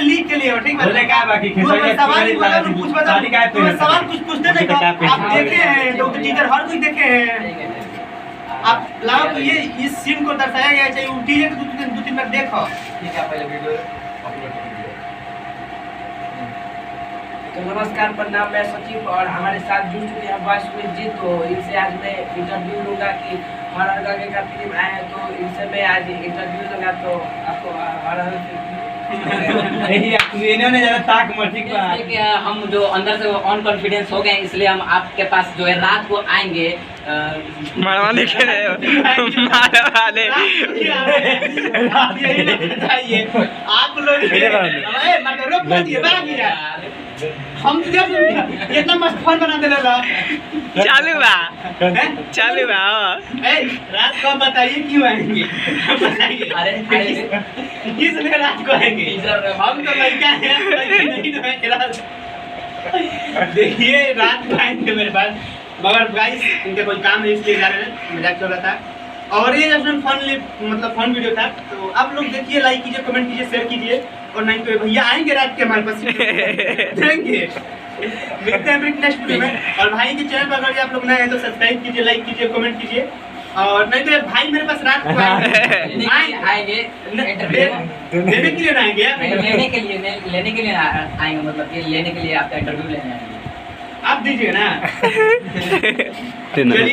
Leak के लिए ठीक है। बोले क्या बाकी सवाल ही बोला तो पूछ बता सवाल कुछ पूछते नहीं आप देखे हैं तो टीचर हर कोई देखे हैं। आप लाओ तो ये इस सीन को दर्शाया गया चाहिए टीचर दो तीन बार देखो। ठीक है पहले वीडियो अपलोड कर दीजिए। तो नमस्कार प्रणाम, मैं सचिव और हमारे साथ जुड़ चुके हैं वॉइस में जी। तो इनसे आज मैं इंटरव्यू लूँगा कि हॉरर गगे का फिल्म आया है, तो इनसे मैं आज इंटरव्यू लूँगा। तो आपको हॉरर नहीं इन्होंने ज़्यादा ताक मत ठीक है कि हम जो अंदर से ऑन कॉन्फिडेंस हो गए, इसलिए हम आपके पास जो है रात को आएंगे मरवाने के लिए मरवाने आप लोग हम इतना मस्त फोन बना दे रहा चालू बा रात को बताइए क्यों आएंगे बताइए। अरे किसने रात को आएंगे? हम तो लड़का हैं नहीं देखिए रात को आएंगे मेरे पास, मगर गाइस इनके कोई काम नहीं इसलिए जा रहे हैं, मजाक चल रहा था। और ये जब फन वीडियो था तो आप लोग देखिए, लाइक कीजिए, कमेंट कीजिए, शेयर कीजिए। और नहीं तो भैया आएंगे रात के हमारे पास देंगे। मिलते हैं फिर नेक्स्ट वीडियो में। और भाई के चैनल पर अगर आप लोग नए हैं तो सब्सक्राइब कीजिए, लाइक कीजिए, कमेंट कीजिए। और नहीं तो भाई मेरे पास रात को आएंगे देने के लिए आएंगे, लेने के लिए आएंगे, मतलब कि लेने के लिए आपका इंटरव्यू लेने आएंगे। आप दीजिए ना। चलिए।